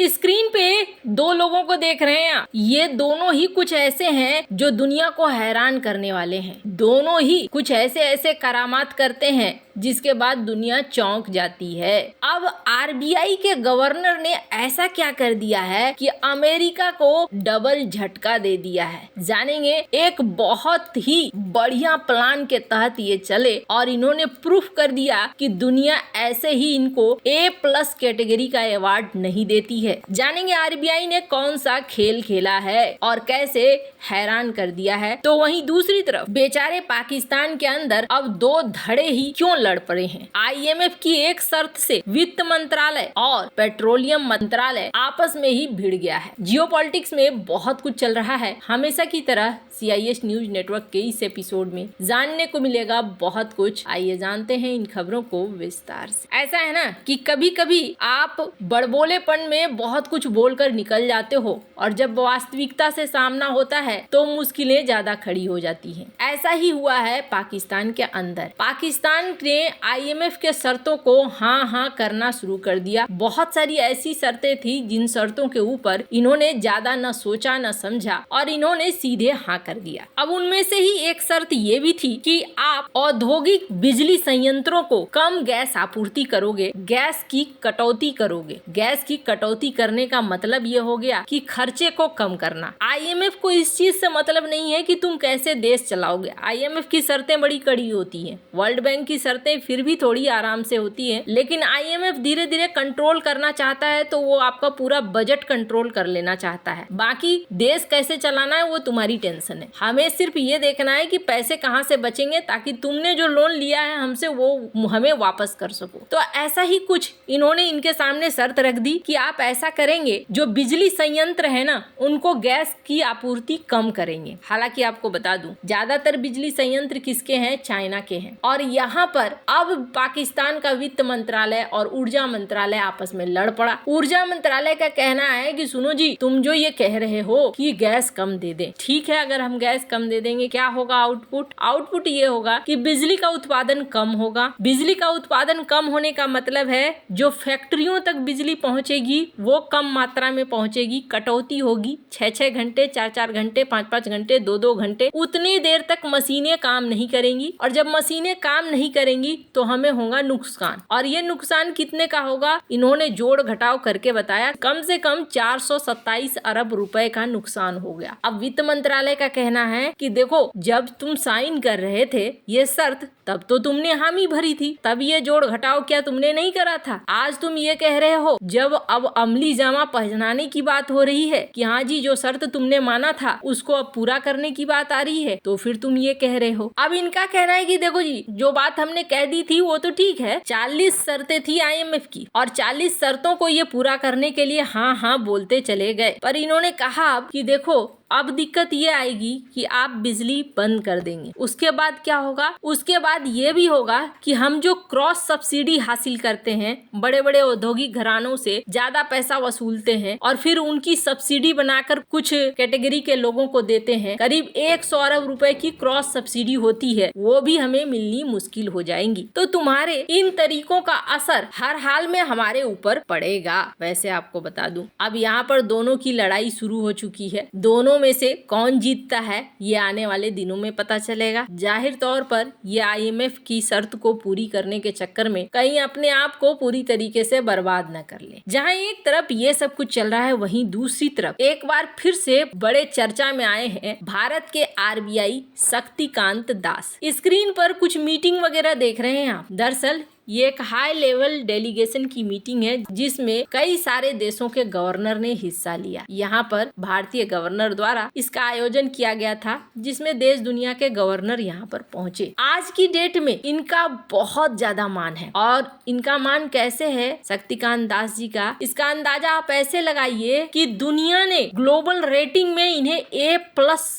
Screen पे दो लोगों को देख रहे हैं आप। ये दोनों ही कुछ ऐसे हैं जो दुनिया को हैरान करने वाले हैं। दोनों ही कुछ ऐसे ऐसे करामात करते हैं जिसके बाद दुनिया चौंक जाती है। अब आरबीआई के गवर्नर ने ऐसा क्या कर दिया है कि अमेरिका को डबल झटका दे दिया है। जानेंगे, एक बहुत ही बढ़िया प्लान के तहत ये चले और इन्होंने प्रूफ कर दिया कि दुनिया ऐसे ही इनको A+ कैटेगरी का अवार्ड नहीं देती है। जानेंगे आरबीआई ने कौन सा खेल खेला है और कैसे हैरान कर दिया है। तो वहीं दूसरी तरफ बेचारे पाकिस्तान के अंदर अब दो धड़े ही क्यों लड़ पड़े हैं। आईएमएफ की एक शर्त से वित्त मंत्रालय और पेट्रोलियम मंत्रालय आपस में ही भिड़ गया है। जियोपॉलिटिक्स में बहुत कुछ चल रहा है। हमेशा की तरह CIS न्यूज नेटवर्क के इस एपिसोड में जानने को मिलेगा बहुत कुछ। आइए जानते हैं इन खबरों को विस्तार से। ऐसा है ना कि कभी कभी आप बड़बोलेपन में बहुत कुछ बोलकर निकल जाते हो और जब वास्तविकता से सामना होता है तो मुश्किलें ज्यादा खड़ी हो जाती हैं। ऐसा ही हुआ है पाकिस्तान के अंदर। पाकिस्तान ने IMF के शर्तों को हाँ करना शुरू कर दिया। बहुत सारी ऐसी शर्तें थी जिन शर्तों के ऊपर इन्होंने ज्यादा न सोचा न समझा और इन्होंने सीधे हाँ कर दिया। अब उनमें से ही एक शर्त ये भी थी कि आप औद्योगिक बिजली संयंत्रों को कम गैस आपूर्ति करोगे, गैस की कटौती करोगे। गैस की कटौती करने का मतलब ये हो गया कि खर्चे को कम करना। IMF को इस चीज से मतलब नहीं है कि तुम कैसे देश चलाओगे। IMF की शर्तें बड़ी कड़ी होती हैं। वर्ल्ड बैंक की शर्तें फिर भी थोड़ी आराम से होती हैं, लेकिन IMF धीरे धीरे कंट्रोल करना चाहता है तो वो आपका पूरा बजट कंट्रोल कर लेना चाहता है। बाकी देश कैसे चलाना है वो तुम्हारी टेंशन है। हमें सिर्फ ये देखना है कि पैसे कहाँ से बचेंगे ताकि तुमने जो लोन लिया है हमसे वो हमें वापस कर सको। तो ऐसा ही कुछ इन्होंने इनके सामने शर्त रख दी कि आप ऐसा करेंगे, जो बिजली संयंत्र है ना उनको गैस की आपूर्ति कम करेंगे। हालांकि आपको बता दूं ज्यादातर बिजली संयंत्र किसके हैं, चाइना के हैं। और यहाँ पर अब पाकिस्तान का वित्त मंत्रालय और ऊर्जा मंत्रालय आपस में लड़ पड़ा। ऊर्जा मंत्रालय का कहना है कि सुनो जी, तुम जो ये कह रहे हो कि गैस कम दे दें, ठीक है, अगर हम गैस कम दे देंगे क्या होगा आउटपुट ये होगा कि बिजली का उत्पादन कम होगा। बिजली का उत्पादन कम होने का मतलब है जो फैक्ट्रियों तक बिजली पहुंचेगी वो कम मात्रा में पहुंचेगी, कटौती होगी। 6-6 घंटे, 4-4 घंटे, 5-5 घंटे, 2-2 घंटे, उतनी देर तक मशीनें काम नहीं करेंगी और जब मशीनें काम नहीं करेंगी तो हमें होगा नुकसान। और ये नुकसान कितने का होगा इन्होंने जोड़ घटाव करके बताया, कम से कम 427 अरब रुपए का नुकसान हो गया। अब वित्त मंत्रालय का कहना है कि देखो, जब तुम साइन कर रहे थे ये शर्त तब तो तुमने हामी भरी थी, तब ये जोड़ घटाव क्या तुमने नहीं करा था। आज तुम ये कह रहे हो जब अब अमली जामा पहनाने की बात हो रही है कि हाँ जी जो शर्त तुमने माना था उसको अब पूरा करने की बात आ रही है, तो फिर तुम ये कह रहे हो। अब इनका कहना है कि देखो जी, जो बात हमने कह दी थी वो तो ठीक है, 40 शर्तें थी IMF की और 40 शर्तों को ये पूरा करने के लिए हाँ बोलते चले गए। पर इन्होंने कहा कि देखो अब दिक्कत ये आएगी कि आप बिजली बंद कर देंगे, उसके बाद क्या होगा, उसके बाद ये भी होगा कि हम जो क्रॉस सब्सिडी हासिल करते हैं, बड़े बड़े औद्योगिक घरानों से ज्यादा पैसा वसूलते हैं और फिर उनकी सब्सिडी बनाकर कुछ कैटेगरी के लोगों को देते हैं, करीब 100 अरब रुपए की क्रॉस सब्सिडी होती है, वो भी हमें मिलनी मुश्किल हो जाएंगी। तो तुम्हारे इन तरीकों का असर हर हाल में हमारे ऊपर पड़ेगा। वैसे आपको बता दूं अब यहाँ पर दोनों की लड़ाई शुरू हो चुकी है। दोनों में से कौन जीतता है ये आने वाले दिनों में पता चलेगा। जाहिर तौर पर ये IMF की शर्त को पूरी करने के चक्कर में कहीं अपने आप को पूरी तरीके से बर्बाद न कर ले। जहां एक तरफ ये सब कुछ चल रहा है, वहीं दूसरी तरफ एक बार फिर से बड़े चर्चा में आए हैं भारत के RBI शक्तिकांत दास। स्क्रीन पर कुछ मीटिंग वगैरह देख रहे हैं आप। दरअसल ये एक हाई लेवल डेलीगेशन की मीटिंग है जिसमें कई सारे देशों के गवर्नर ने हिस्सा लिया। यहाँ पर भारतीय गवर्नर द्वारा इसका आयोजन किया गया था जिसमें देश दुनिया के गवर्नर यहाँ पर पहुँचे। आज की डेट में इनका बहुत ज्यादा मान है और इनका मान कैसे है शक्तिकांत दास जी का, इसका अंदाजा आप ऐसे लगाइए कि दुनिया ने ग्लोबल रेटिंग में इन्हें A+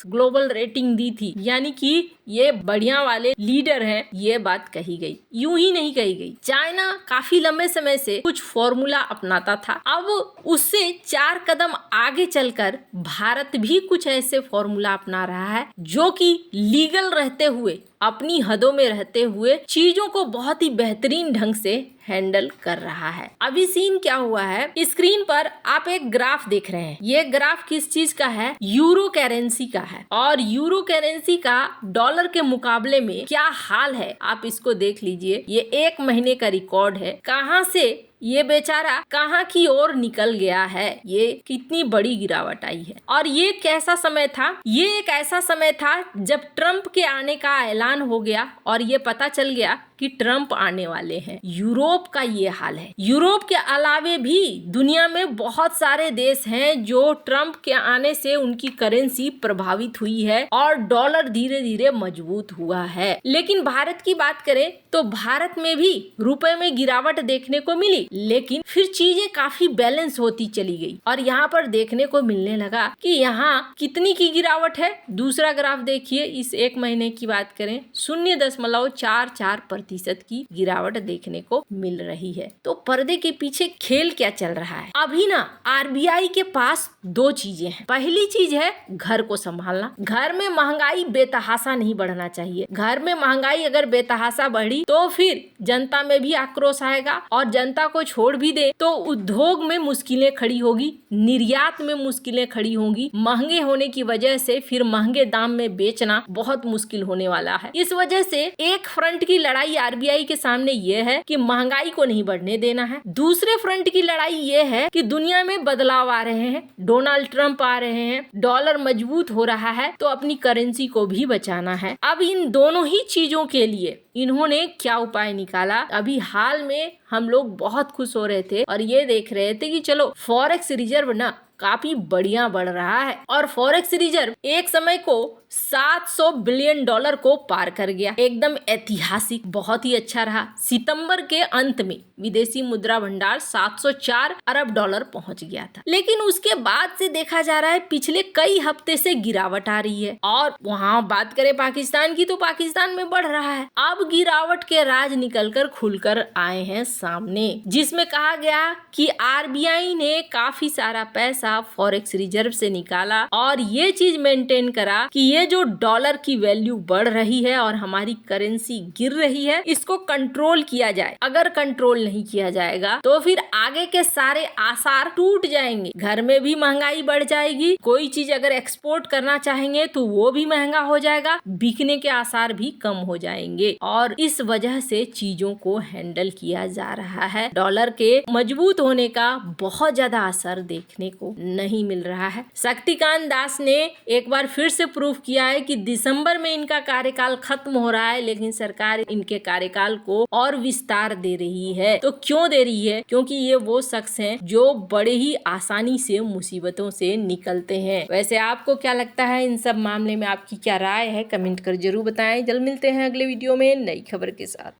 ग्लोबल रेटिंग दी थी, यानी कि ये बढ़िया वाले लीडर हैं, ये बात कही गई। यूं ही नहीं कही गई। चाइना काफी लंबे समय से कुछ फॉर्मूला अपनाता था, अब उससे 4 कदम आगे चलकर भारत भी कुछ ऐसे फॉर्मूला अपना रहा है जो कि लीगल रहते हुए अपनी हदों में रहते हुए चीजों को बहुत ही बेहतरीन ढंग से हैंडल कर रहा है। अभी सीन क्या हुआ है, स्क्रीन पर आप एक ग्राफ देख रहे हैं। ये ग्राफ किस चीज का है? यूरो करेंसी का है। और यूरो करेंसी का डॉलर के मुकाबले में क्या हाल है, आप इसको देख लीजिए। ये 1 महीने का रिकॉर्ड है। कहां से ये बेचारा कहां की ओर निकल गया है, ये कितनी बड़ी गिरावट आई है। और ये कैसा समय था? ये एक ऐसा समय था जब ट्रम्प के आने का ऐलान हो गया और ये पता चल गया कि ट्रम्प आने वाले हैं। यूरोप का ये हाल है। यूरोप के अलावे भी दुनिया में बहुत सारे देश हैं जो ट्रम्प के आने से उनकी करेंसी प्रभावित हुई है और डॉलर धीरे धीरे मजबूत हुआ है। लेकिन भारत की बात करें तो भारत में भी रुपए में गिरावट देखने को मिली, लेकिन फिर चीजें काफी बैलेंस होती चली गई और यहाँ पर देखने को मिलने लगा कि यहाँ कितनी की गिरावट है। दूसरा ग्राफ देखिए, इस 1 महीने की बात करें 0.44% की गिरावट देखने को मिल रही है। तो पर्दे के पीछे खेल क्या चल रहा है? अभी ना आरबीआई के पास 2 चीजें हैं। पहली चीज है घर को संभालना। घर में महंगाई बेतहाशा नहीं बढ़ना चाहिए। घर में महंगाई अगर बेतहाशा बढ़ी तो फिर जनता में भी आक्रोश आएगा और जनता को छोड़ भी दे तो उद्योग में मुश्किलें खड़ी होगी, निर्यात में मुश्किलें खड़ी होंगी। महंगे होने की वजह से फिर महंगे दाम में बेचना बहुत मुश्किल होने वाला है। इस वजह से एक फ्रंट की लड़ाई आरबीआई के सामने ये है कि महंगाई को नहीं बढ़ने देना है। दूसरे फ्रंट की लड़ाई ये है कि दुनिया में बदलाव आ रहे हैं, डोनाल्ड ट्रंप आ रहे हैं, डॉलर मजबूत हो रहा है, तो अपनी करेंसी को भी बचाना है। अब इन दोनों ही चीजों के लिए इन्होंने क्या उपाय निकाला? अभी हाल में हम लोग बहुत खुश हो रहे थे और ये देख रहे थे कि चलो फॉरेक्स रिजर्व ना काफी बढ़िया बढ़ रहा है और फॉरेक्स रिजर्व एक समय को $700 बिलियन को पार कर गया। एकदम ऐतिहासिक, बहुत ही अच्छा रहा। सितंबर के अंत में विदेशी मुद्रा भंडार $704 अरब पहुंच गया था। लेकिन उसके बाद से देखा जा रहा है पिछले कई हफ्ते से गिरावट आ रही है। और वहाँ बात करें पाकिस्तान की तो पाकिस्तान में बढ़ रहा है। अब गिरावट के राज निकलकर खुलकर आए हैं सामने, जिसमें कहा गया कि आरबीआई ने काफी सारा पैसा फॉरेक्स रिजर्व से निकाला और ये चीज मेंटेन करा कि ये जो डॉलर की वैल्यू बढ़ रही है और हमारी करेंसी गिर रही है, इसको कंट्रोल किया जाए। अगर कंट्रोल नहीं किया जाएगा तो फिर आगे के सारे आसार टूट जाएंगे। घर में भी महंगाई बढ़ जाएगी, कोई चीज अगर एक्सपोर्ट करना चाहेंगे तो वो भी महंगा हो जाएगा, बिकने के आसार भी कम हो जाएंगे। और इस वजह से चीजों को हैंडल किया जा रहा है। डॉलर के मजबूत होने का बहुत ज्यादा असर देखने को नहीं मिल रहा है। शक्तिकांत दास ने एक बार फिर से प्रूफ किया है कि दिसंबर में इनका कार्यकाल खत्म हो रहा है, लेकिन सरकार इनके कार्यकाल को और विस्तार दे रही है। तो क्यों दे रही है? क्योंकि ये वो शख्स हैं जो बड़े ही आसानी से मुसीबतों से निकलते हैं। वैसे आपको क्या लगता है इन सब मामले में? आपकी क्या राय है? कमेंट कर जरूर बताएं। जल्द मिलते हैं अगले वीडियो में नई खबर के साथ।